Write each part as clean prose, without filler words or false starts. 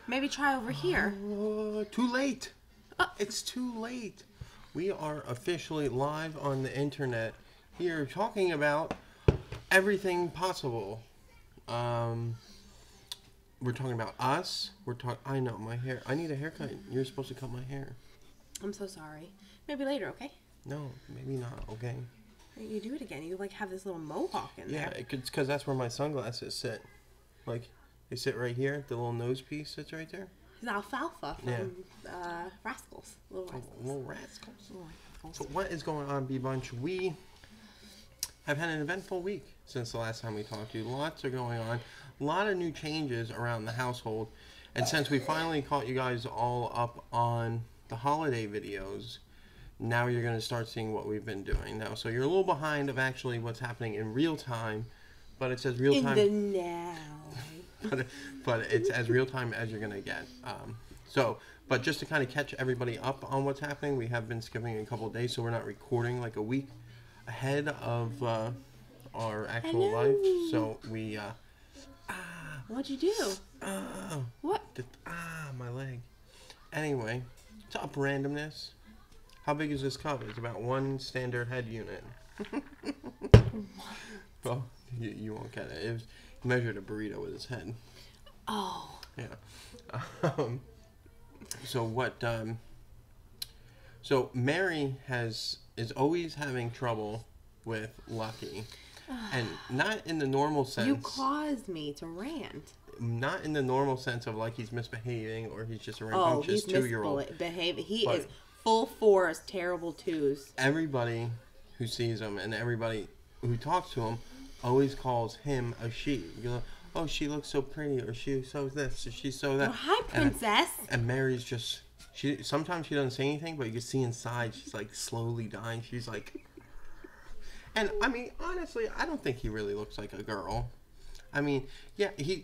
Maybe try over here. Too late. It's too late. We are officially live on the internet here talking about everything possible. We're talking about us. I know, my hair. I need a haircut. You're supposed to cut my hair. I'm so sorry. Maybe later, okay? No, maybe not, okay? You do it again. You like have this little mohawk in there. Yeah, it's because that's where my sunglasses sit. Like, they sit right here. The little nose piece sits right there. It's alfalfa from Rascals. Little Rascals. So what is going on, B-Bunch? We have had an eventful week since the last time we talked to you. Lots are going on. A lot of new changes around the household. And since we finally caught you guys all up on the holiday videos, now you're going to start seeing what we've been doing now. So you're a little behind of actually what's happening in real time, but it says real time. In the now. but it's as real time as you're going to get. But just to kind of catch everybody up on what's happening, we have been skipping a couple of days, so we're not recording like a week ahead of our actual life. So we... What'd you do? What? My leg. Anyway, it's up randomness. How big is this cup? It's about one standard head unit. Well, you won't get it. He measured a burrito with his head. Oh. Yeah. So what? So Mary is always having trouble with Lucky, and not in the normal sense. You caused me to rant. Not in the normal sense of like he's misbehaving or he's just a rambunctious 2-year-old. Misbehaving. He is full force, terrible twos. Everybody who sees him and everybody who talks to him always calls him a she. You know, oh, she looks so pretty, or she's so this, or she's so that. Oh, hi, princess. And Mary's just, sometimes she doesn't say anything, but you can see inside she's like slowly dying. She's like, and I mean, honestly, I don't think he really looks like a girl. I mean, yeah, he's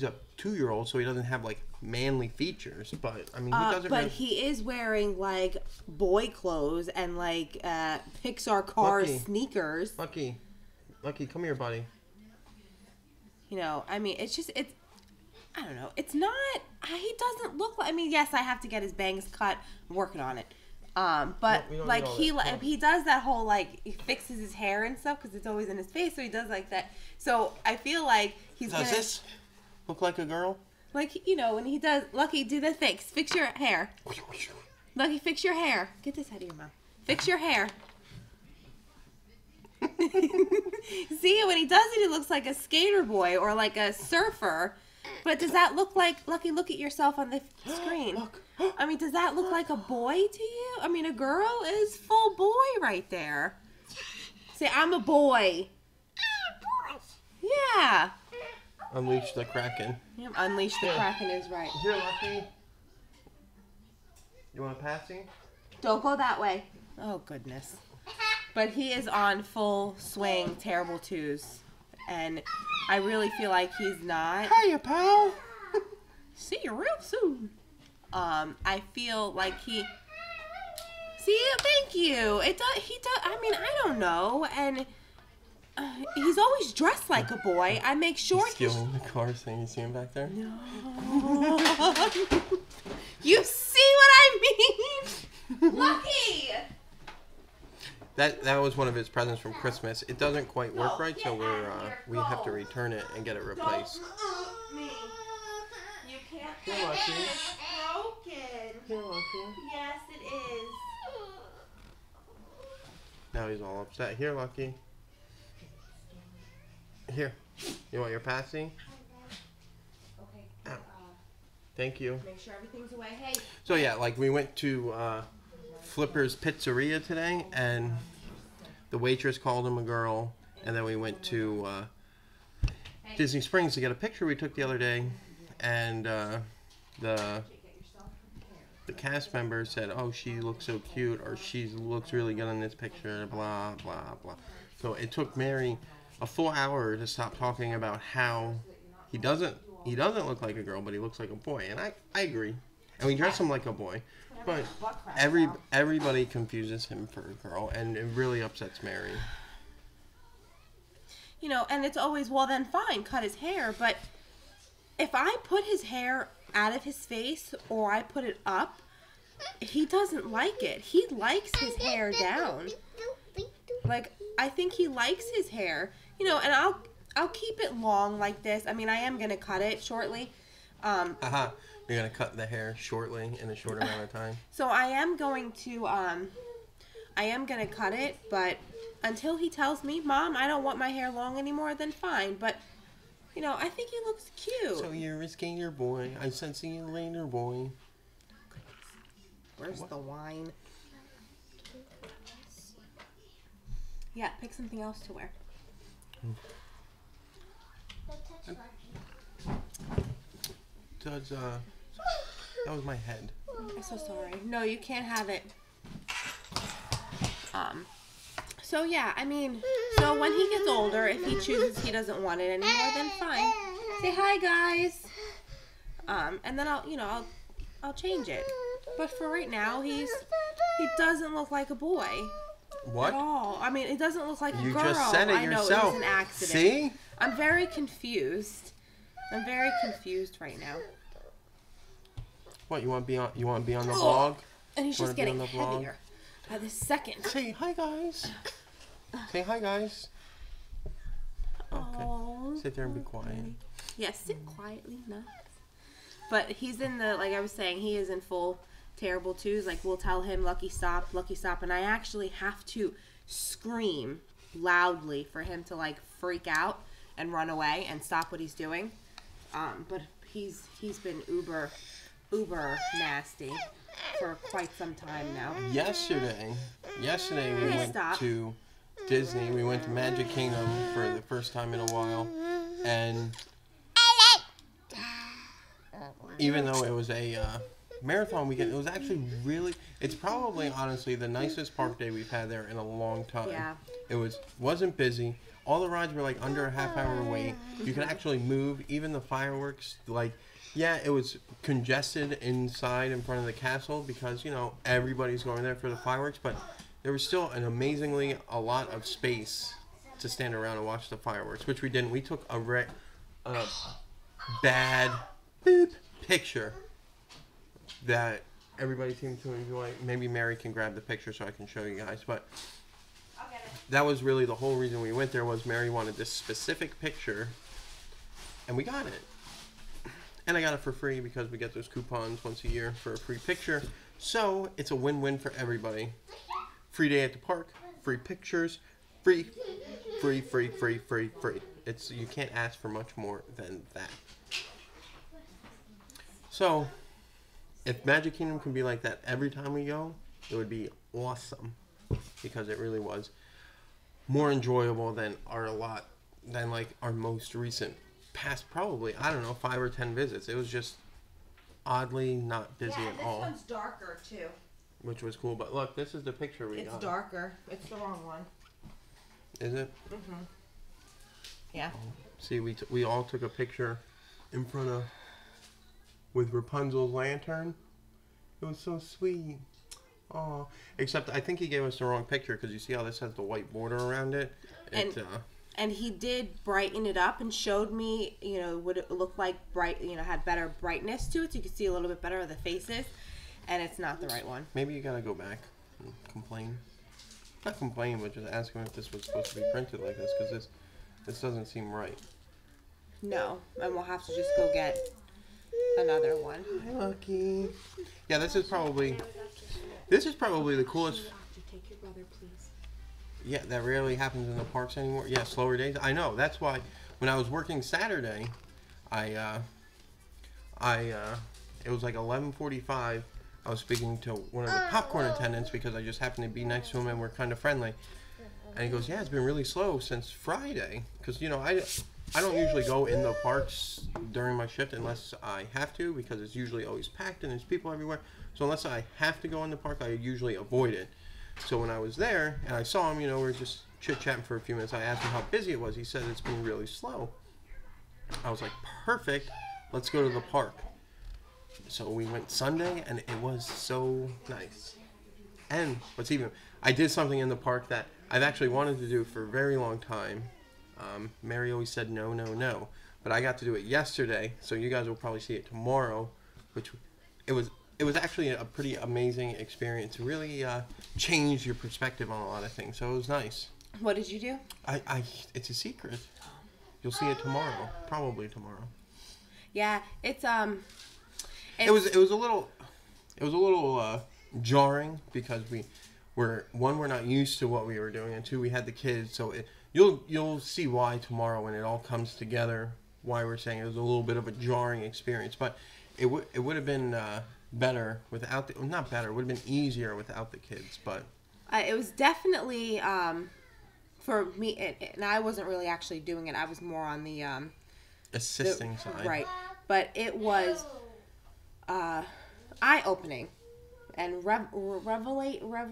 a 2-year-old, so he doesn't have like manly features, but I mean, he doesn't. But he is wearing like boy clothes and like Pixar car sneakers. Lucky, come here, buddy. You know, I mean, it's I don't know. It's not. He doesn't look like. I mean, yes, I have to get his bangs cut. I'm working on it. But like he does that whole like he fixes his hair and stuff because it's always in his face, so he does like that. So I feel like he's Does this look like a girl? Like, you know, when he does, Lucky, do the fix your hair. Lucky, fix your hair. Get this out of your mouth. Fix your hair. See, when he does it, he looks like a skater boy or like a surfer. But does that look like, Lucky, look at yourself on the screen. Look. I mean, does that look like a boy to you? I mean, a girl is full boy right there. Say, I'm a boy. Yeah. Unleash the Kraken. Yeah, unleash the Kraken is right. Here, Lucky. You want a passing? Don't go that way. Oh, goodness. But he is on full swing, terrible twos. And I really feel like he's not. Hiya, pal. See you real soon. I feel like he... See, thank you. He does. I mean, I don't know. And... he's always dressed like a boy. I make sure he's stealing the car thing. You see him back there? No. You see what I mean? Lucky! That was one of his presents from Christmas. It doesn't quite work right, so we have to return it and get it replaced. Don't me. You can't Here, Lucky. It's broken. Here, Lucky. Yes, it is. Now he's all upset. Here, Lucky. Here, you want your passing? Okay. Thank you. Make sure everything's away. Hey. So yeah, like we went to Flipper's Pizzeria today, and the waitress called him a girl, and then we went to Disney Springs to get a picture we took the other day, and the cast member said, "Oh, she looks so cute," or "She looks really good in this picture," blah blah blah. So it took Mary a full hour to stop talking about how he doesn't look like a girl, but he looks like a boy, and I agree. And we dress him like a boy, but everybody confuses him for a girl, and it really upsets Mary. You know, and it's always, well then fine, cut his hair, but if I put his hair out of his face or I put it up, he doesn't like it. He likes his hair down. Like, I think he likes his hair. You know, and I'll keep it long like this. I mean, I am going to cut it shortly. You're going to cut the hair shortly in a short amount of time. So I am going to cut it, but until he tells me, Mom, I don't want my hair long anymore, then fine. But, you know, I think he looks cute. So you're a skater boy. I said see you later, boy. Where's the wine? Yeah, pick something else to wear. That was my head. I'm so sorry. No, you can't have it. So yeah, I mean, so when he gets older, if he chooses he doesn't want it anymore, then fine. Say hi, guys. And then I'll change it. But for right now, he doesn't look like a boy. What? At all. I mean, it doesn't look like a girl. You just said it yourself. I know, it was an accident. See? I'm very confused. I'm very confused right now. What, you want to be on the vlog? And he's just getting heavier by the second. Say hi, guys. Say hi, guys. Okay. Aww. Sit there and be quiet. Yes, sit quietly, nice. But he's in the, like I was saying, he is in full terrible twos. Like, we'll tell him, Lucky, stop, and I actually have to scream loudly for him to, like, freak out and run away and stop what he's doing. But he's been uber nasty for quite some time now. Yesterday we went to Disney. We went to Magic Kingdom for the first time in a while, and even though it was a marathon weekend, it was actually it's probably honestly the nicest park day we've had there in a long time. Yeah. It wasn't busy. All the rides were like under a half-hour wait. You could actually move. Even the fireworks, like, yeah, it was congested inside in front of the castle because, you know, everybody's going there for the fireworks, but there was still a lot of space to stand around and watch the fireworks, which we didn't. We took a bad picture that everybody seemed to enjoy. Maybe Mary can grab the picture so I can show you guys, but that was really the whole reason we went there, was Mary wanted this specific picture, and we got it. And I got it for free because we get those coupons once a year for a free picture. So it's a win-win for everybody. Free day at the park, free pictures, free. You can't ask for much more than that. So if Magic Kingdom can be like that every time we go, it would be awesome, because it really was more enjoyable than our most recent past, probably, I don't know, 5 or 10 visits. It was just oddly not busy at all. This one's darker too. Which was cool, but look, this is the picture we got. It's darker. It's the wrong one. Is it? Mm-hmm. Yeah. See, we all took a picture in front of, with Rapunzel's lantern. It was so sweet. Oh, except I think he gave us the wrong picture, because you see how this has the white border around it? And he did brighten it up and showed me, you know, what it looked like had better brightness to it, so you could see a little bit better of the faces, and it's not the right one. Maybe you gotta go back and complain. Not complain, but just ask him if this was supposed to be printed like this, because this doesn't seem right. No, and we'll have to just go get another one. Hi, Lucky. Yeah, this is probably the coolest. Take your brother, please. Yeah, that rarely happens in the parks anymore. Yeah, slower days. I know. That's why when I was working Saturday, it was like 11:45. I was speaking to one of the popcorn attendants because I just happened to be next to him and we're kind of friendly. And he goes, "Yeah, it's been really slow since Friday." Because, you know, I don't usually go in the parks during my shift unless I have to, because it's usually always packed and there's people everywhere. So unless I have to go in the park, I usually avoid it. So when I was there and I saw him, you know, we were just chit-chatting for a few minutes. I asked him how busy it was. He said it's been really slow. I was like, perfect. Let's go to the park. So we went Sunday, and it was so nice. And I did something in the park that I've actually wanted to do for a very long time. Mary always said no, no, no. but I got to do it yesterday, so you guys will probably see it tomorrow, which it was actually a pretty amazing experience. It really changed your perspective on a lot of things, so it was nice. What did you do? It's a secret. You'll see it tomorrow, probably tomorrow. Yeah, it was a little jarring because we're not used to what we were doing, and two, we had the kids, so you'll see why tomorrow when it all comes together, why we're saying it was a little bit of a jarring experience, but it would have been better without it would have been easier without the kids, but it was definitely for me, and I wasn't really actually doing it. I was more on the assisting side, right? But it was eye-opening and revelate. What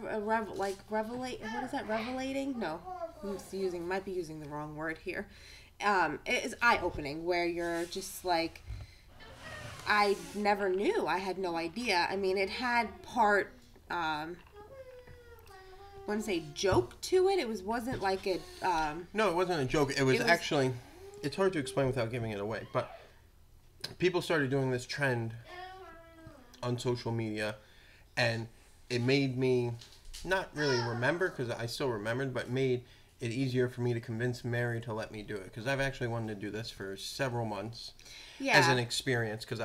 is that? Revelating? No, might be using the wrong word here. It is eye-opening where you're just like, I never knew. I had no idea. I mean, it had part. I want to say joke to it. It wasn't like a. No, it wasn't a joke. It was actually. It's hard to explain without giving it away, but people started doing this trend on social media, and it made me not really remember, because I still remembered, but made it easier for me to convince Mary to let me do it, because I've actually wanted to do this for several months as an experience, because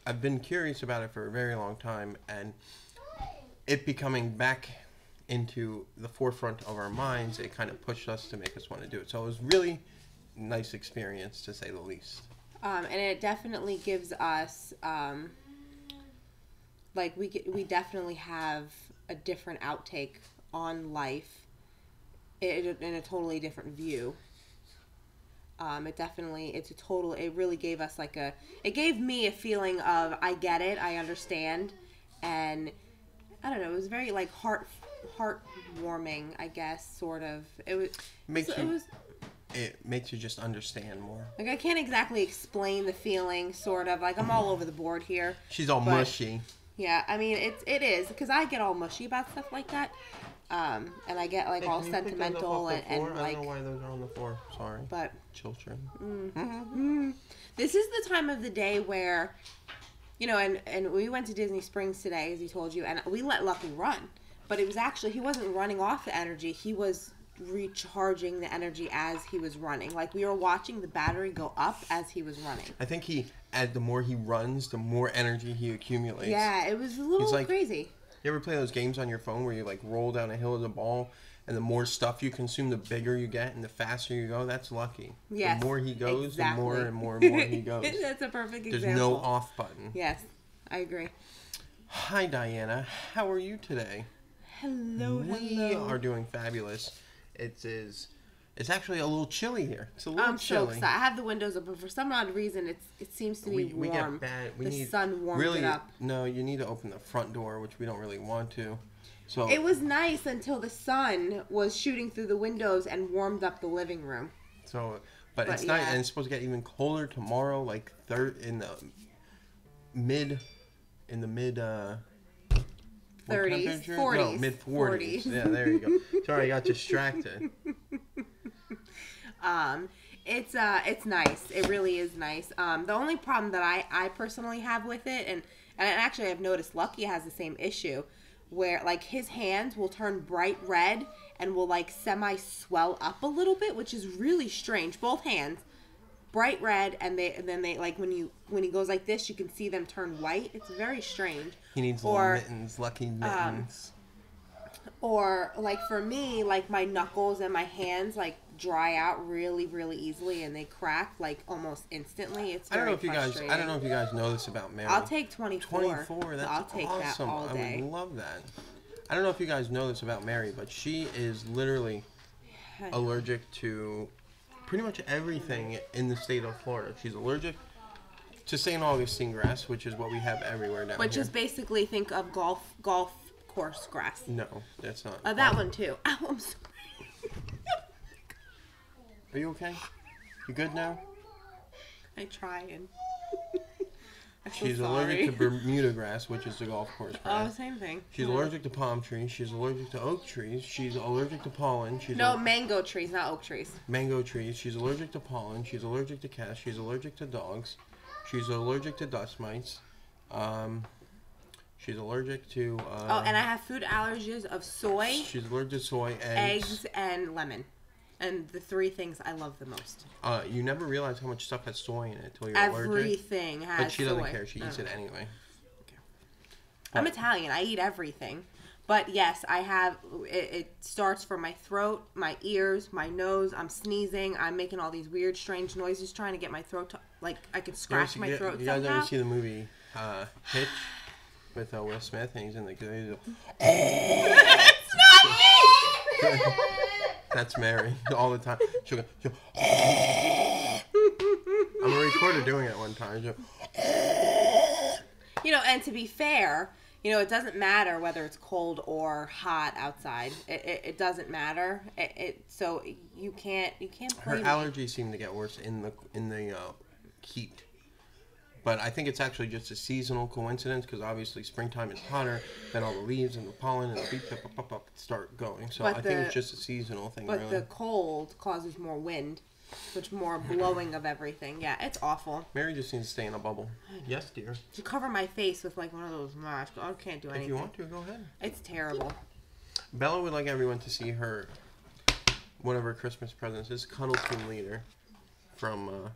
I've been curious about it for a very long time, and it becoming back into the forefront of our minds, it kind of pushed us to make us want to do it. So it was really nice experience, to say the least. And it definitely gives us, we definitely have a different outtake on life in a totally different view. It really gave us it gave me a feeling of, I get it, I understand, and I don't know, it was very heartwarming, I guess, sort of. It makes you just understand more. Like, I can't exactly explain the feeling, sort of. Like, I'm all over the board here. She's all mushy. Yeah, I mean, it is, because I get all mushy about stuff like that. And I get, all sentimental and I don't know why those are on the floor. Sorry. But children. This is the time of the day where, and we went to Disney Springs today, as you told you, and we let Lucky run. But it was actually, he wasn't running off the energy. He was recharging the energy as he was running. Like, we were watching the battery go up as he was running. I think the more he runs, the more energy he accumulates. Yeah, it was a little crazy. You ever play those games on your phone where you roll down a hill as a ball, and the more stuff you consume, the bigger you get, and the faster you go? That's Lucky. Yes, the more he goes, exactly. The more and more and more he goes. That's a perfect example. There's no off button. Yes, I agree. Hi, Diana. How are you today? Hello. We are doing fabulous. It's actually a little chilly here. It's a little chilly. So excited. I have the windows open. For some odd reason, it seems to be warm. We get bad. The sun warms it up. No, you need to open the front door, which we don't really want to. So it was nice until the sun was shooting through the windows and warmed up the living room. So, but it's nice, and it's supposed to get even colder tomorrow, in the mid 30s, 40s. No, mid 40s. Yeah, there you go. Sorry, I got distracted. It's nice. It really is nice. The only problem that I personally have with it, and actually I've noticed Lucky has the same issue, where his hands will turn bright red and will semi swell up a little bit, which is really strange. Both hands, bright red, and then they when he goes like this, you can see them turn white. It's very strange. He needs little mittens, Lucky mittens. Or for me, my knuckles and my hands dry out really, really easily, and they crack almost instantly. It's very frustrating. I don't know if you guys know this about Mary. I'll take 24. 24, that's I'll take awesome. That all day. I would love that. I don't know if you guys know this about Mary, but she is literally allergic to pretty much everything in the state of Florida. She's allergic to St. Augustine grass, which is what we have everywhere down here. Which is basically, think of golf course grass. No, that's not. That one too. Ow, I'm sorry. Are you okay? You good now? I She's allergic to Bermuda grass, which is the golf course grass. Oh, same thing. She's allergic to palm trees. She's allergic to oak trees. She's allergic to pollen. Mango trees, not oak trees. Mango trees. She's allergic to pollen. She's allergic to cats. She's allergic to dogs. She's allergic to dust mites. She's allergic to... and I have food allergies of soy. She's allergic to soy, eggs, and lemon. And the 3 things I love the most. You never realize how much stuff has soy in it until you're allergic. Everything has soy. But she doesn't care. She eats it anyway. Okay. I'm Italian. I eat everything. But yes, I have... It starts from my throat, my ears, my nose. I'm sneezing. I'm making all these weird, strange noises trying to get my throat to... Like, I could scratch my throat somehow. You guys ever see the movie Hitch? With Will Smith, and he's in the... It's not me! That's Mary all the time. She'll go, I'm a recorder doing it one time. And to be fair, it doesn't matter whether it's cold or hot outside. It doesn't matter. So you can't blame her allergies seem to get worse in the heat. But I think it's actually just a seasonal coincidence because obviously springtime is hotter, then all the leaves and the pollen and the bees start going. So I think it's just a seasonal thing. But the cold causes more wind, which more blowing of everything. Yeah, it's awful. Mary just needs to stay in a bubble. Yes, dear. To cover my face with like one of those masks. I can't do anything. If you want to, go ahead. It's terrible. Bella would like everyone to see one of her Christmas presents is Cuddle Team Leader from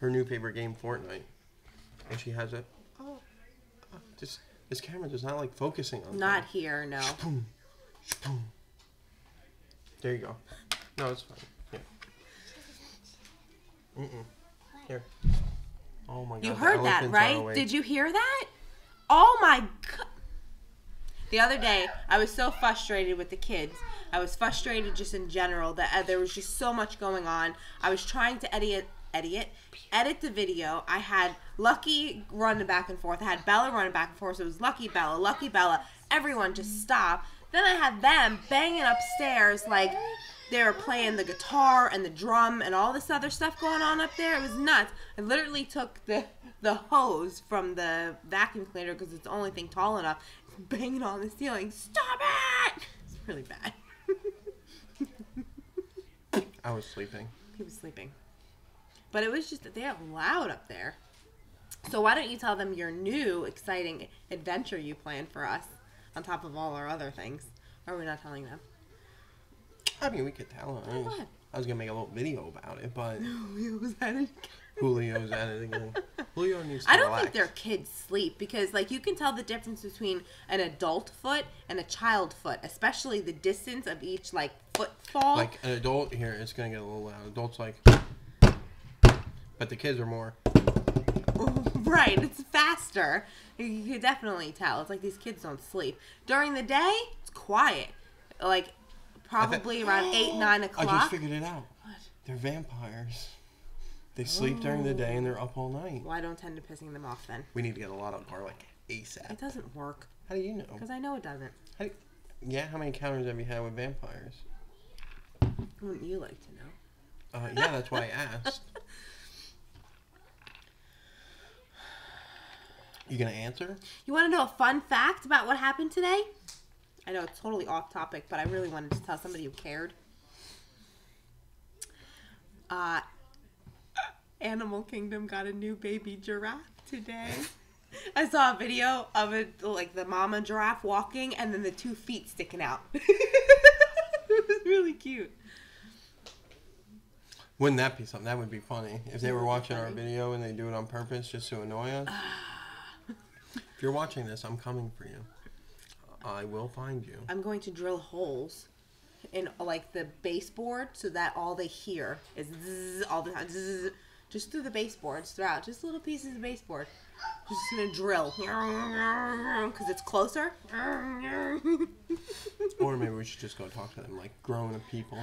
her new favorite game, Fortnite. And she has it. This camera does not like focusing on. Not things. Here, no. Shpoom, shpoom. There you go. No, it's fine. Yeah. Here. Oh my God. You heard that, right? Did you hear that? Oh my God. The other day, I was so frustrated with the kids. I was frustrated just in general that there was just so much going on. I was trying to edit the video. I had Lucky running back and forth. I had Bella running back and forth. So it was Lucky Bella. Everyone just stopped. Then I had them banging upstairs like they were playing the guitar and the drum and all this other stuff going on up there. It was nuts. I literally took the hose from the vacuum cleaner because it's the only thing tall enough. It's banging on the ceiling. Stop it! It's really bad. I was sleeping. He was sleeping. But it was just, they're loud up there. So why don't you tell them your new, exciting adventure you planned for us, on top of all our other things? Or are we not telling them? I mean, we could tell them. What? I was going to make a little video about it, but... Julio's at it. Julio's at it again. Julio needs to I don't relax. think their kids sleep, because, like, you can tell the difference between an adult foot and a child foot, especially the distance of each, like, footfall. Like, an adult here, it's going to get a little loud. Adults, like... But the kids are more... Right, it's faster. You can definitely tell. It's like these kids don't sleep. During the day, it's quiet. Like, probably around 8, 9 o'clock. I just figured it out. What? They're vampires. They sleep during the day and they're up all night. Well, I don't tend to pissing them off then. We need to get a lot of garlic ASAP. It doesn't work. How do you know? Because I know it doesn't. How many encounters have you had with vampires? Wouldn't you like to know? Yeah, that's why I asked. You gonna answer? You want to know a fun fact about what happened today? I know it's totally off topic, but I really wanted to tell somebody who cared. Animal Kingdom got a new baby giraffe today. I saw a video of it, like the mama giraffe walking, and then the 2 feet sticking out. It was really cute. Wouldn't that be something? That would be funny. If they were watching our video and they do it on purpose just to annoy us. If you're watching this, I'm coming for you. I will find you. I'm going to drill holes in, like, the baseboard so that all they hear is zzz all the time. Zzz, just through the baseboards throughout. Just little pieces of baseboard. Just going to drill. Because it's closer. Or maybe we should just go talk to them like grown-up people.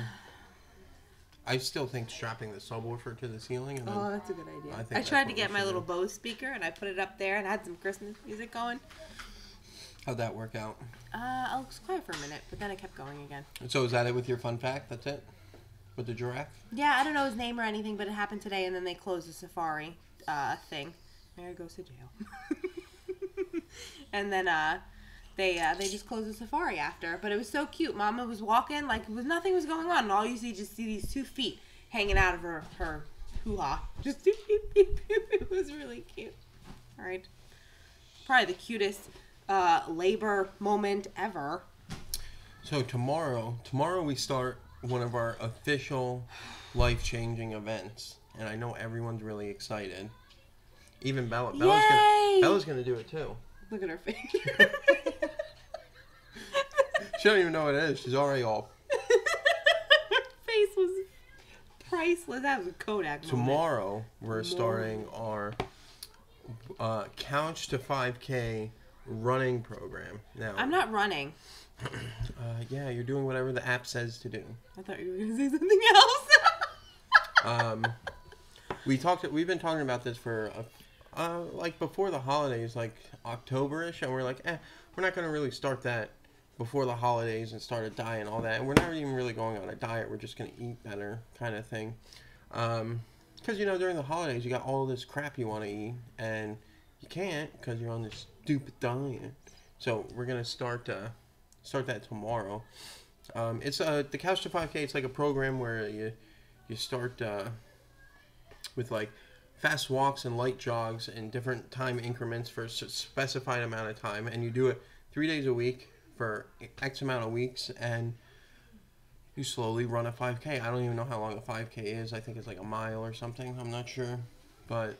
I still think strapping the subwoofer to the ceiling. And then that's a good idea. I tried to get my little Bose speaker and I put it up there and had some Christmas music going. How'd that work out? I was quiet for a minute, but then I kept going again. So is that it with your fun fact? That's it? With the giraffe? Yeah, I don't know his name or anything, but it happened today and then they closed the safari thing. Mary goes to jail. And then they just closed the safari after. But it was so cute. Mama was walking like nothing was going on, and all you see these 2 feet hanging out of her hoo-ha. Just beep, beep, beep, beep. It was really cute. All right. Probably the cutest labor moment ever. So tomorrow we start one of our official life-changing events, and I know everyone's really excited. Even Bella. Bella's gonna do it too. Look at her face. She don't even know what it is. She's already all. Her face was priceless. That was a Kodak moment. Tomorrow we're starting our Couch to 5K running program. Now I'm not running. Yeah, you're doing whatever the app says to do. I thought you were gonna say something else. We've been talking about this for like before the holidays, like October-ish, and we're like, we're not gonna really start that before the holidays and start a diet and all that, and we're not even really going on a diet. We're just gonna eat better, kind of thing. Because during the holidays you got all this crap you want to eat, and you can't because you're on this stupid diet. So we're gonna start that tomorrow. It's the Couch to 5K. It's like a program where you start with like fast walks and light jogs in different time increments for a specified amount of time, and you do it 3 days a week for X amount of weeks, and you slowly run a 5K. I don't even know how long a 5K is. I think it's like a mile or something. I'm not sure, but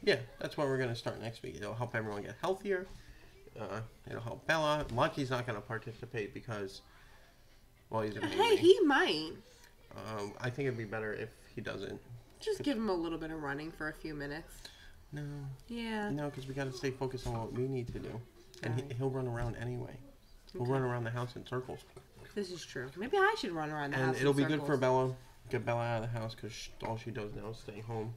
yeah, that's what we're gonna start next week. It'll help everyone get healthier. It'll help Bella. Lucky's not going to participate because, well, he's a baby. Hey, he might. I think it'd be better if he doesn't. Just give him a little bit of running for a few minutes. No. Yeah. No, because we got to stay focused on what we need to do. And he'll run around anyway. He'll run around the house in circles. This is true. Maybe I should run around the house in circles. And it'll be good for Bella. Get Bella out of the house because all she does now is stay home,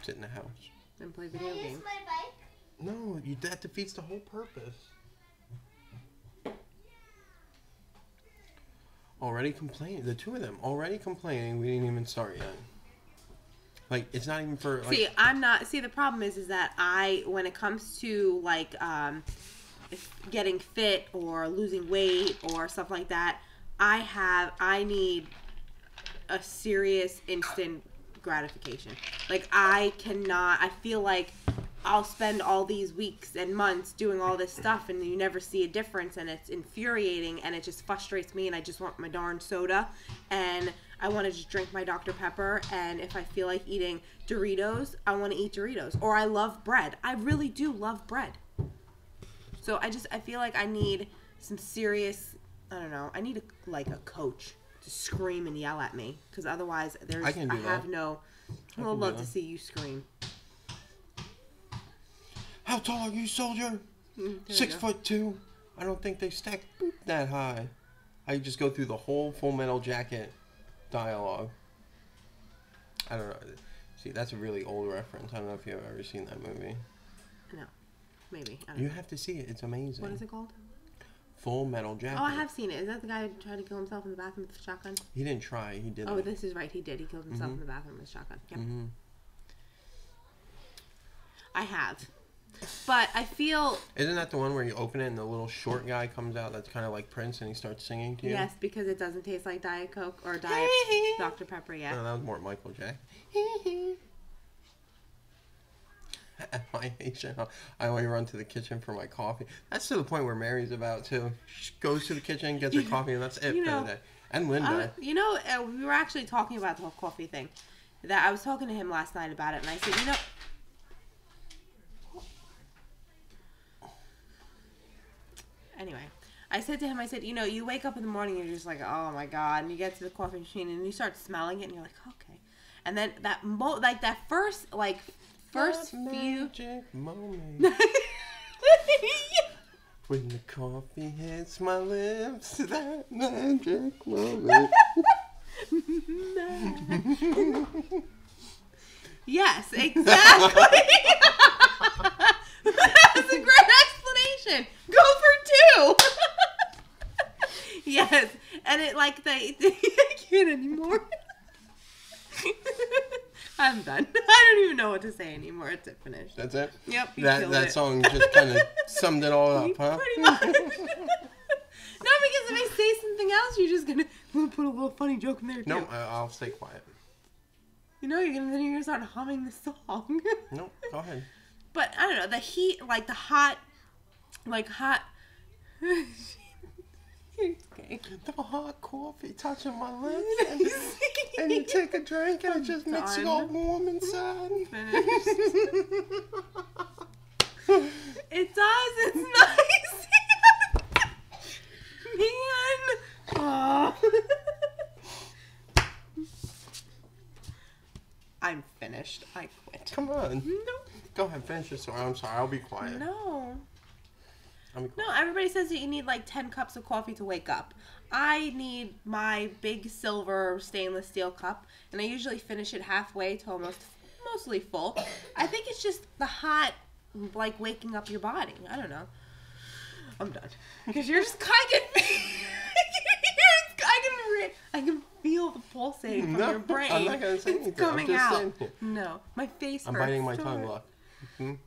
sit in the house. And play video games. My bike? No, that defeats the whole purpose. Already complaining. The two of them already complaining. We didn't even start yet. Like, it's not even for... Like, the problem is that when it comes to, like, getting fit or losing weight or stuff like that, I need a serious instant gratification. Like, I feel like I'll spend all these weeks and months doing all this stuff and you never see a difference, and it's infuriating and it just frustrates me, and I just want my darn soda and I want to just drink my Dr. Pepper, and if I feel like eating Doritos, I want to eat Doritos. Or I love bread. I really do love bread. So I feel like I need some serious, I don't know, I need a coach to scream and yell at me, because otherwise I would love to see you scream. How tall are you, soldier? 6'2". I don't think they stack that high. I just go through the whole Full Metal Jacket dialogue. I don't know. See, that's a really old reference. I don't know if you've ever seen that movie. No. Maybe. You have to see it. It's amazing. What is it called? Full Metal Jacket. Oh, I have seen it. Is that the guy who tried to kill himself in the bathroom with a shotgun? He didn't try. He did. Oh, this is right. He did. He killed himself in the bathroom with a shotgun. Yep. Mm-hmm. I have. But I feel... Isn't that the one where you open it and the little short guy comes out that's kind of like Prince and he starts singing to you? Yes, because it doesn't taste like Diet Coke or Diet Dr. Pepper yet. No, that was more Michael Jack. I only run to the kitchen for my coffee. That's to the point where Mary's about to. She goes to the kitchen, gets her coffee, and that's it for the day. And Linda. We were actually talking about the whole coffee thing. That I was talking to him last night about it, and I said, Anyway, I said to him, you wake up in the morning and you're just like, oh my God, and you get to the coffee machine and you start smelling it and you're like, okay. And then that first few magic moment. When the coffee hits my lips, that magic moment. Yes, exactly. That's a great explanation. Go for 2. Yes, and it I can't anymore. I'm done. I don't even know what to say anymore. It's finished. That's it? Yep. That song just kind of summed it all up, huh? Pretty much. No, because if I say something else, you're just gonna put a little funny joke in there too. No, I'll stay quiet. You know, you're gonna start humming the song. No, go ahead. But I don't know, the heat, like the hot. Okay. The hot coffee touching my lips, and you take a drink, and it just makes you all warm inside. It does. It's nice. Man. Oh. I'm finished. I quit. Come on. No. Go ahead, finish your story. I'm sorry. I'll be quiet. No. I'll be quiet. No, everybody says that you need like 10 cups of coffee to wake up. I need my big silver stainless steel cup, and I usually finish it halfway to mostly full. I think it's just the hot, like, waking up your body. I don't know. I'm done. Because you're just kind of... I can feel the pulsating from your brain. I'm not going to say anything. It's coming out. Saying. No, my face hurts. I'm biting my tongue, look. I'm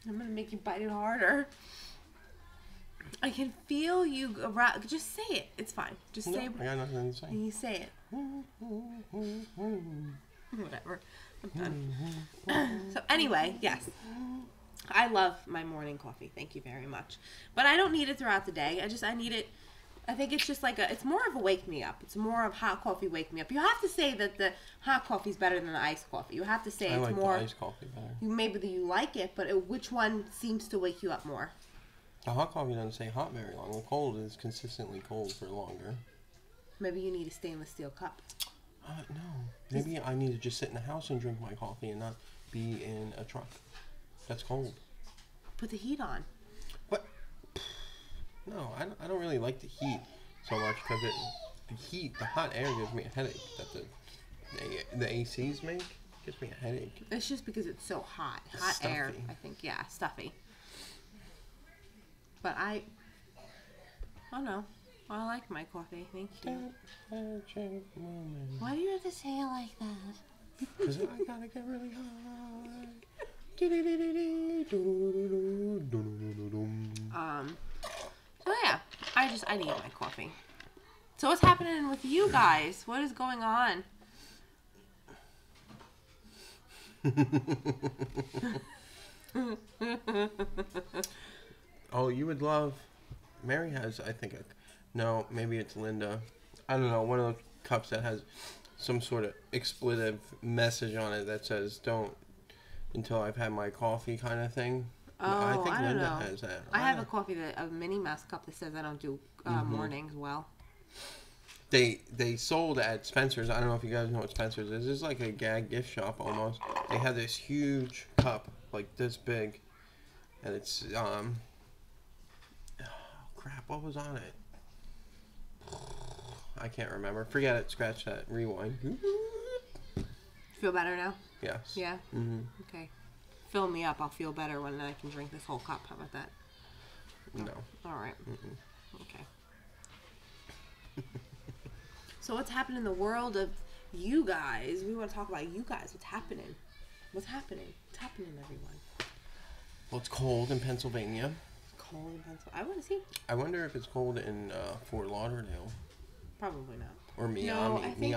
going to make you bite it harder. I can feel you around. Just say it. It's fine. Just say it. I got nothing to say. You say it. Whatever. I'm done. So anyway, yes. I love my morning coffee. Thank you very much. But I don't need it throughout the day. I need it. I think it's just like it's more of a wake me up. It's more of hot coffee wake me up. You have to say that the hot coffee is better than the iced coffee. You have to say it's more. I like the iced coffee better. Maybe you like it, but which one seems to wake you up more? The hot coffee doesn't stay hot very long. The cold is consistently cold for longer. Maybe you need a stainless steel cup. No. Maybe I need to just sit in the house and drink my coffee and not be in a truck. That's cold. Put the heat on. What? No, I don't really like the heat so much because the hot air gives me a headache that the ACs make. Gives me a headache. It's just because it's so hot. Hot stuffy air, I think. Yeah, stuffy. But I don't know. I like my coffee. Thank you. Why do you have to say it like that? Because I gotta get really high. So yeah, I need my coffee. So what's happening with you guys? What is going on? Oh, you would love. Mary has, I think, no, maybe it's Linda. I don't know, one of those cups that has some sort of expletive message on it that says "Don't until I've had my coffee" kind of thing. Oh, I think I don't Linda know. has that. I have a coffee a Minnie Mouse cup that says I don't do mornings well. They sold at Spencer's. I don't know if you guys know what Spencer's is. It's like a gag gift shop almost. They had this huge cup, like this big, and it's crap, what was on it? I can't remember. Forget it. Scratch that. Rewind. Feel better now? Yes. Yeah? Mm-hmm. Okay. Fill me up. I'll feel better when I can drink this whole cup. How about that? No. All right. Okay. So what's happening in the world of you guys? We want to talk about you guys. What's happening? What's happening? What's happening, everyone? Well, it's cold in Pennsylvania. Cold in Pennsylvania. I want to see. I wonder if it's cold in Fort Lauderdale. Probably not. Or Miami.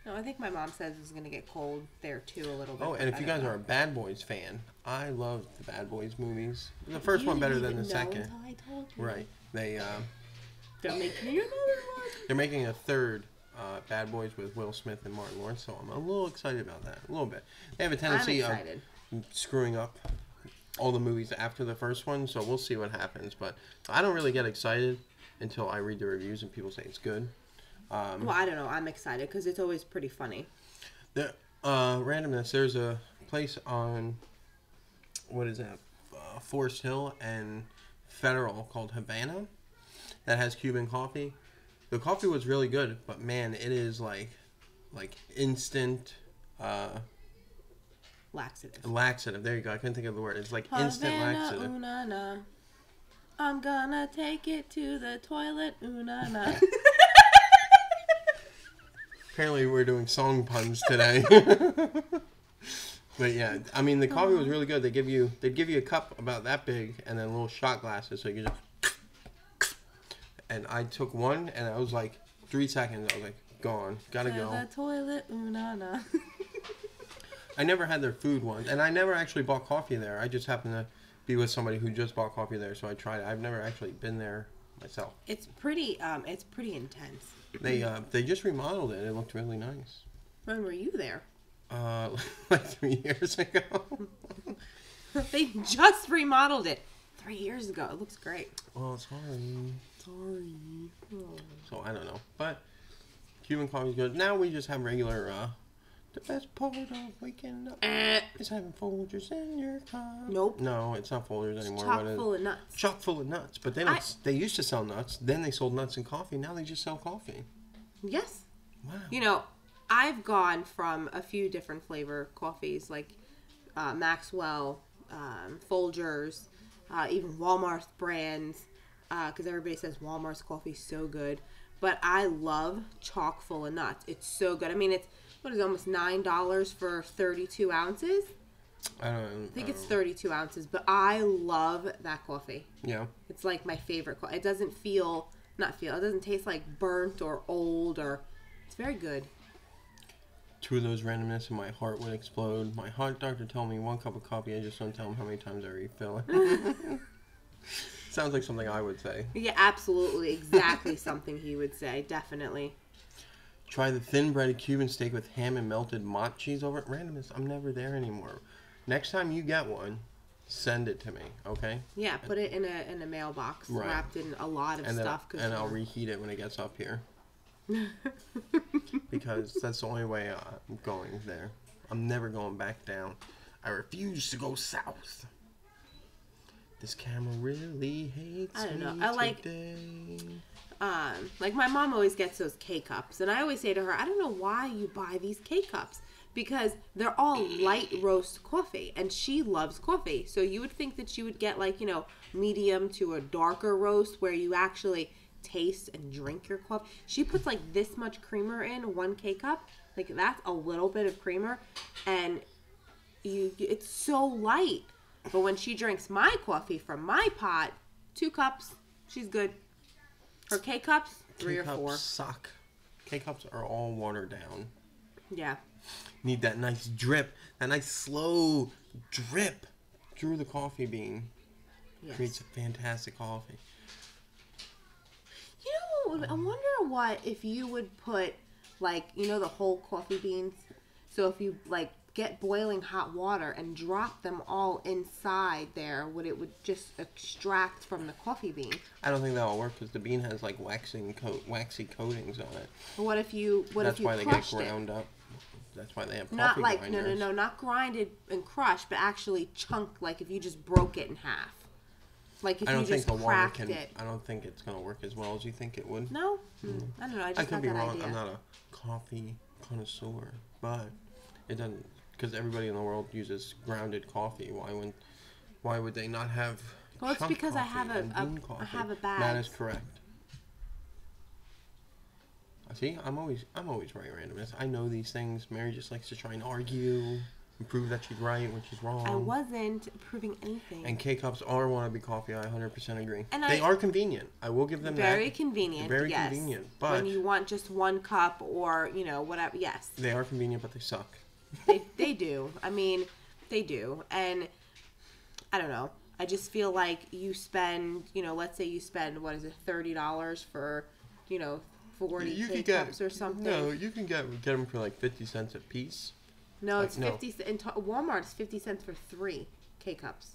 No, I think my mom says it's going to get cold there too a little bit. Oh, and if you guys are a Bad Boys fan, I love the Bad Boys movies. The first one better than the second. I told you. Right. They're making another one. They're making a third Bad Boys with Will Smith and Martin Lawrence, so I'm a little excited about that. A little bit. They have a tendency of screwing up all the movies after the first one, so we'll see what happens. But I don't really get excited until I read the reviews and people say it's good. Well, I don't know. I'm excited because it's always pretty funny. The randomness. There's a place on what is that? Forest Hill and Federal called Havana that has Cuban coffee. The coffee was really good, but man, it is like instant laxative. There you go. I couldn't think of the word. It's like instant laxative. Ooh-na-na. I'm gonna take it to the toilet. Ooh-na-na. Apparently we're doing song puns today. But yeah, I mean the coffee was really good. They'd give you a cup about that big and then little shot glasses so you could just. And I took one and I was like 3 seconds. I was like, gone, gotta go. The toilet, na. I never had their food once, and I never actually bought coffee there. I just happened to be with somebody who just bought coffee there, so I tried it. I've never actually been there myself. It's pretty intense. They just remodeled it. It looked really nice. When were you there? Like 3 years ago. They just remodeled it 3 years ago. It looks great. Oh, sorry. Oh. So I don't know, but Cuban coffee's good. Now we just have regular. The best part of waking up is having Folgers in your cup. Nope. No, it's not Folgers anymore. Chock full of nuts. Chock full of nuts. But they don't. They used to sell nuts. Then they sold nuts and coffee. Now they just sell coffee. Yes. Wow. You know, I've gone from a few different flavor coffees like Maxwell, Folgers, even Walmart's brands, because everybody says Walmart's coffee is so good. But I love chock full of nuts. It's so good. I mean, it's, what is it, almost $9 for 32 ounces? I think it's 32 ounces, but I love that coffee. Yeah. It's like my favorite coffee. It doesn't it doesn't taste like burnt or old it's very good. Two of those randomness and my heart would explode. My heart doctor told me 1 cup of coffee, I just don't tell him how many times I refill it. Sounds like something I would say. Yeah, absolutely. Exactly something he would say. Definitely. Try the thin breaded Cuban steak with ham and melted mock cheese over it. Randomness, I'm never there anymore. Next time you get one, send it to me, okay? Yeah, put it in a mailbox, right, wrapped in a lot of stuff. And I'll reheat it when it gets up here. Because that's the only way I'm going there. I'm never going back down. I refuse to go south. This camera really hates me. I don't know. Like my mom always gets those K-cups, and I always say to her, I don't know why you buy these K-cups, because they're all light roast coffee, and she loves coffee. So you would think that she would get like, medium to a darker roast where you actually taste and drink your coffee. She puts like this much creamer in 1 K-cup. Like that's a little bit of creamer, and it's so light. But when she drinks my coffee from my pot, 2 cups, she's good. Her K-cups, 3 or 4. K-cups suck. K-cups are all watered down. Yeah. Need that nice drip, that nice slow drip through the coffee bean. Yes. Creates a fantastic coffee. I wonder what if you would put, like, the whole coffee beans. So if you, like, get boiling hot water and drop them all inside there, it would just extract from the coffee bean. I don't think that will work because the bean has like waxy coatings on it. But what if you That's why they get ground up. That's why they have coffee grinders. No, not grinded and crushed, but actually chunked. Like if you just broke it in half. Like if you just cracked it. I don't think it's gonna work as well as you think it would. No, I don't know. I could be wrong. Idea. I'm not a coffee connoisseur, but it doesn't. Because everybody in the world uses grounded coffee. Why would they not have? Well, it's because I have a bag. That is correct. See, I'm always right, randomness. I know these things. Mary just likes to try and argue and prove that she's right when she's wrong. I wasn't proving anything. And K-cups are wannabe coffee. I 100% agree. And they are convenient. I will give them very convenient. Very convenient. But when you want just 1 cup or whatever, yes. They are convenient, but they suck. They do. I mean, they do. And I don't know. I just feel like you spend, let's say you spend, $30 for, 40 K-cups or something. No, you can get them for like 50 cents a piece. No, it's 50 in Walmart it's 50 cents for 3 K-cups.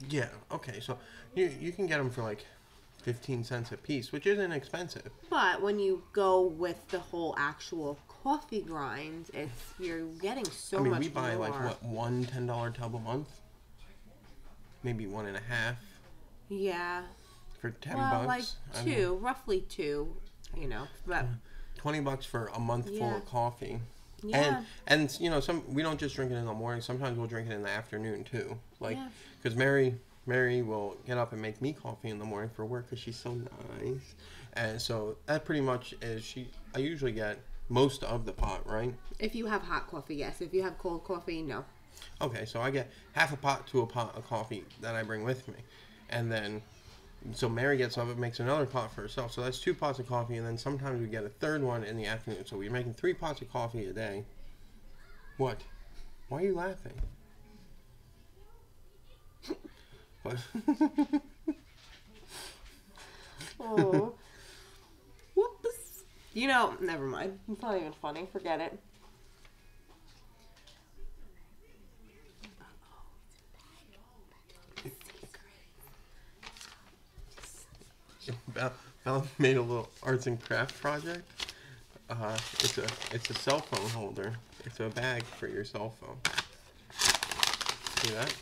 Yeah, okay. So you can get them for like 15 cents a piece, which isn't expensive. But when you go with the whole actual coffee grind, you're getting so much more. We buy like one $10 tub a month, maybe 1.5. Yeah. For $10. Like roughly 2. But $20 for a month full of coffee. Yeah. And we don't just drink it in the morning. Sometimes we'll drink it in the afternoon too. Like, because Mary will get up and make me coffee in the morning for work because she's so nice. And so that pretty much is I usually get most of the pot, right? If you have hot coffee, yes. If you have cold coffee, no. Okay, so I get half a pot to a pot of coffee that I bring with me. And then, so Mary gets up and makes another pot for herself. So that's 2 pots of coffee, and then sometimes we get a third one in the afternoon. So we're making 3 pots of coffee a day. What? Why are you laughing? What? Oh. Whoops. You know, never mind. It's not even funny. Forget it. Bella made a little arts and craft project. It's a cell phone holder. It's a bag for your cell phone. See that?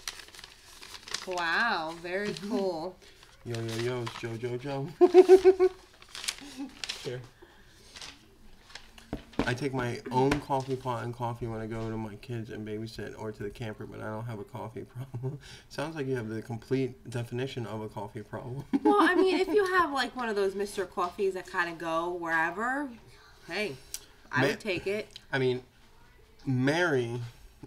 Wow, very cool. Yo, it's Joe. Here. I take my own coffee pot and coffee when I go to my kids and babysit or to the camper, but I don't have a coffee problem. Sounds like you have the complete definition of a coffee problem. Well, I mean, if you have like one of those Mr. Coffees that kind of go wherever, hey, I would take it. I mean, Mary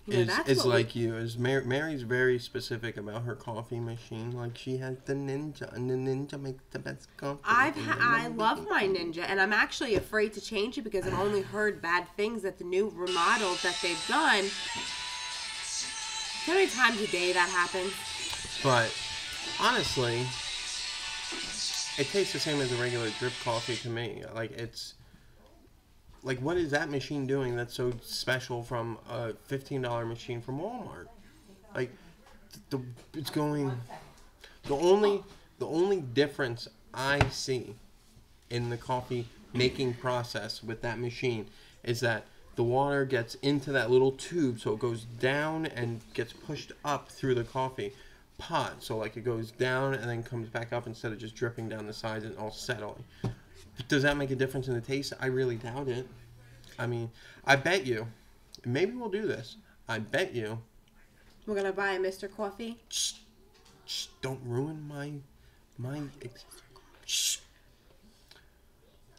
is like you. Mary's very specific about her coffee machine. Like, she has the Ninja, and the Ninja makes the best coffee. I love my Ninja, and I'm actually afraid to change it because I've only heard bad things that the new remodels that they've done. How many times a day that happens? But honestly, it tastes the same as a regular drip coffee to me. Like, it's like, what is that machine doing that's so special from a $15 machine from Walmart? Like, it's going. The only difference I see in the coffee making process with that machine is that the water gets into that little tube, so it goes down and gets pushed up through the coffee pot. So like, it goes down and then comes back up instead of just dripping down the sides and all settling. Does that make a difference in the taste? I really doubt it. I mean, I bet you, maybe we'll do this. I bet you. We're going to buy a Mr. Coffee? Shh, don't ruin my shh.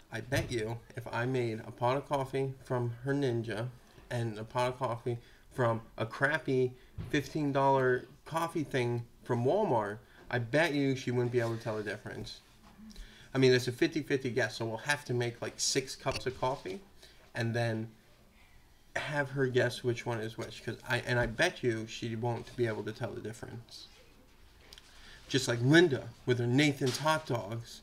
I bet you if I made a pot of coffee from her Ninja and a pot of coffee from a crappy $15 coffee thing from Walmart, I bet you she wouldn't be able to tell the difference. I mean, it's a 50-50 guess, so we'll have to make like 6 cups of coffee and then have her guess which one is which. I bet you she won't be able to tell the difference. Just like Linda with her Nathan's hot dogs.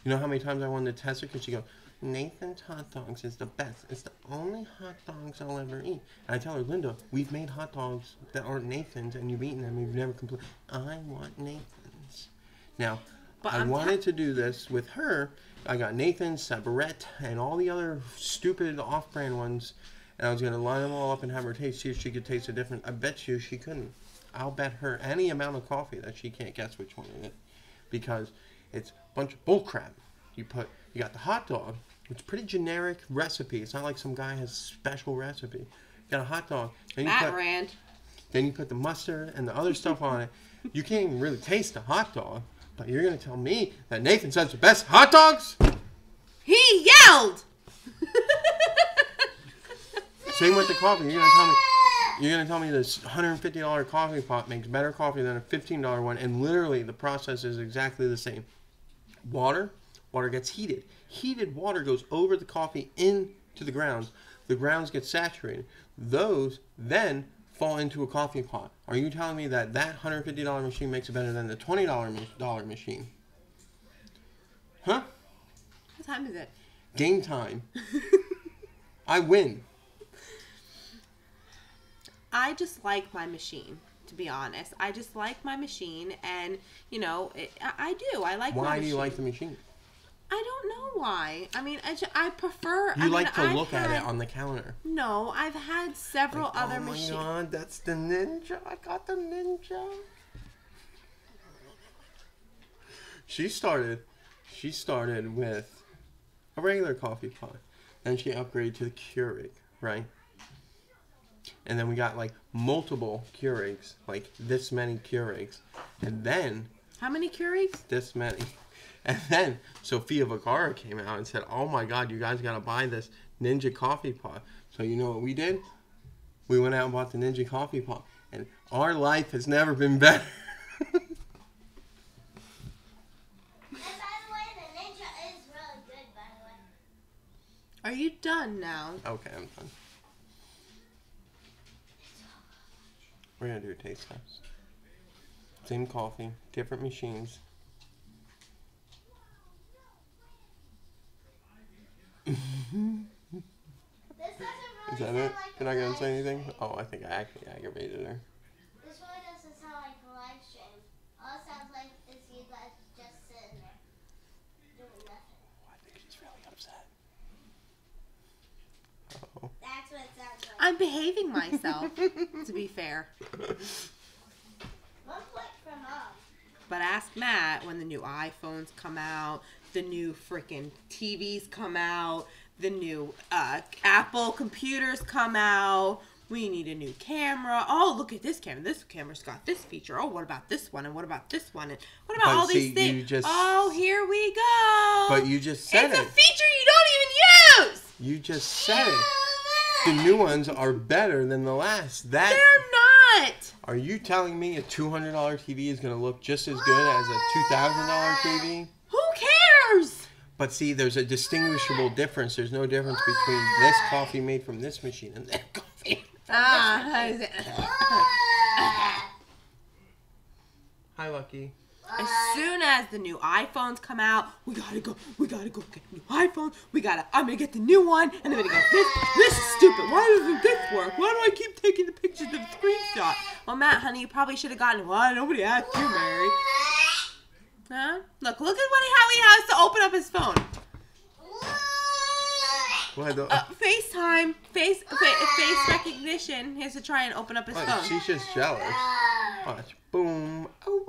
You know how many times I wanted to test her? Because she goes, Nathan's hot dogs is the best. It's the only hot dogs I'll ever eat. And I tell her, Linda, we've made hot dogs that aren't Nathan's and you've eaten them. You've never complained. I want Nathan's. Now, I wanted to do this with her. I got Nathan's, Sabarette, and all the other stupid off-brand ones. And I was going to line them all up and have her taste, see if she could taste the difference. I bet you she couldn't. I'll bet her any amount of coffee that she can't guess which one it is. Because it's a bunch of bullcrap. You got the hot dog. It's a pretty generic recipe. It's not like some guy has a special recipe. You got a hot dog. Then you put the mustard and the other stuff on it. You can't even really taste the hot dog. But you're going to tell me that Nathan says the best hot dogs? He yelled! Same with the coffee. You're going to tell me this $150 coffee pot makes better coffee than a $15 one, and literally the process is exactly the same. Water gets heated. Heated water goes over the coffee into the grounds. The grounds get saturated. Those then fall into a coffee pot. Are you telling me that $150 machine makes it better than the $20 machine? Huh? What time is it? Game time. I win. I just like my machine, to be honest. I just like my machine, and, you know, I do. I like my machine. Why do you like the machine? I don't know why. I mean, I prefer... You like to look at it on the counter. No, I've had several other machines. Oh my God, that's the Ninja. I got the Ninja. She started with a regular coffee pot. Then she upgraded to the Keurig, right? And then we got like multiple Keurigs, like this many Keurigs. And then... How many Keurigs? This many. And then Sofia Vergara came out and said, oh my God, you guys got to buy this Ninja coffee pot. So you know what we did? We went out and bought the Ninja coffee pot. And our life has never been better. And by the way, the Ninja is really good, by the way. Are you done now? Okay, I'm done. We're going to do a taste test. Same coffee, different machines. This doesn't really Is that sound it? like You're a not going to live say anything? stream. Oh, I think I actually aggravated her. This really doesn't sound like a live stream. All it sounds like is you guys just sitting there doing nothing. I think she's really upset. Uh-oh. That's what it sounds like. I'm behaving myself, to be fair. One click from Mom. But ask Matt when the new iPhones come out, the new freaking TVs come out, the new Apple computers come out. We need a new camera. Oh, look at this camera. This camera's got this feature. Oh, what about this one? And what about this one? And what about all these things? Oh, here we go. But you just said it's it. It's a feature you don't even use. You just said it. The new ones are better than the last. They're not. Are you telling me a $200 TV is going to look just as good as a $2,000 TV? Who cares? But see, there's a distinguishable difference. There's no difference between this coffee made from this machine and that coffee. How is it? Hi, Lucky. As soon as the new iPhones come out, we gotta go get a new iPhone. I'm gonna get the new one, and then we're gonna go, this is stupid. Why doesn't this work? Why do I keep taking the pictures of the screenshot? Well, Matt, honey, you probably should have gotten, well, nobody asked you, Mary. Huh? Look at how he has to open up his phone. FaceTime, face recognition. He has to try and open up his phone. She's just jealous. Watch. Boom. Oh.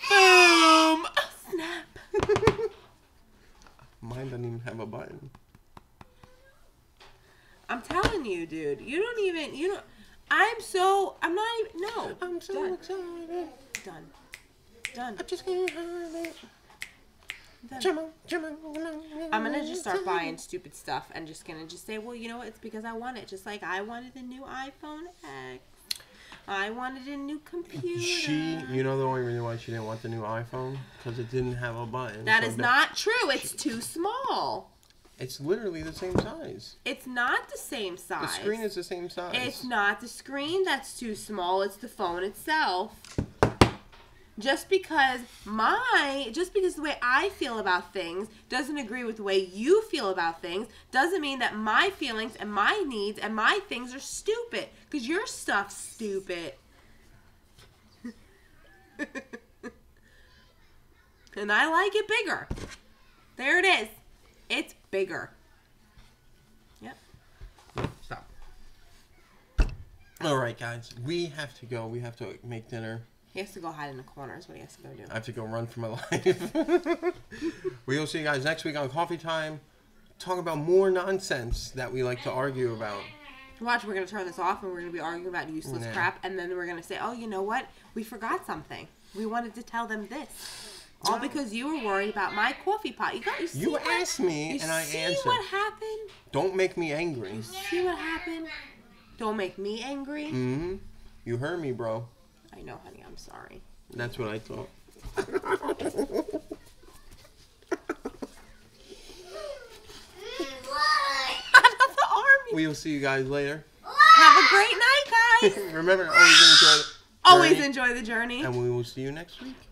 Boom. Oh, snap. Mine doesn't even have a button. I'm telling you, dude. I'm so excited. Done. I just can't have it. I'm gonna just start buying stupid stuff and just say, well, you know what? It's because I want it. Just like I wanted a new iPhone X. I wanted a new computer. You know the only reason why she didn't want the new iPhone? Because it didn't have a button. That is not true. It's too small. It's literally the same size. It's not the same size. The screen is the same size. It's not the screen that's too small. It's the phone itself. Just because the way I feel about things doesn't agree with the way you feel about things doesn't mean that my feelings and my needs and my things are stupid. Because your stuff's stupid. And I like it bigger. There it is. It's bigger. Yep. Stop. All right, guys. We have to go. We have to make dinner. He has to go hide in the corner is what he has to go do. I have to go run for my life. We will see you guys next week on Coffee Time. Talk about more nonsense that we like to argue about. Watch, we're going to turn this off and we're going to be arguing about useless crap. And then we're going to say, oh, you know what? We forgot something. We wanted to tell them this. All because you were worried about my coffee pot. You asked me and I answered. You see what happened? Don't make me angry. You see what happened? Don't make me angry? Mm-hmm. You heard me, bro. I know, honey. I'm sorry. That's what I thought. We will see you guys later. Have a great night, guys. Remember, always enjoy the journey. Always enjoy the journey. And we will see you next week.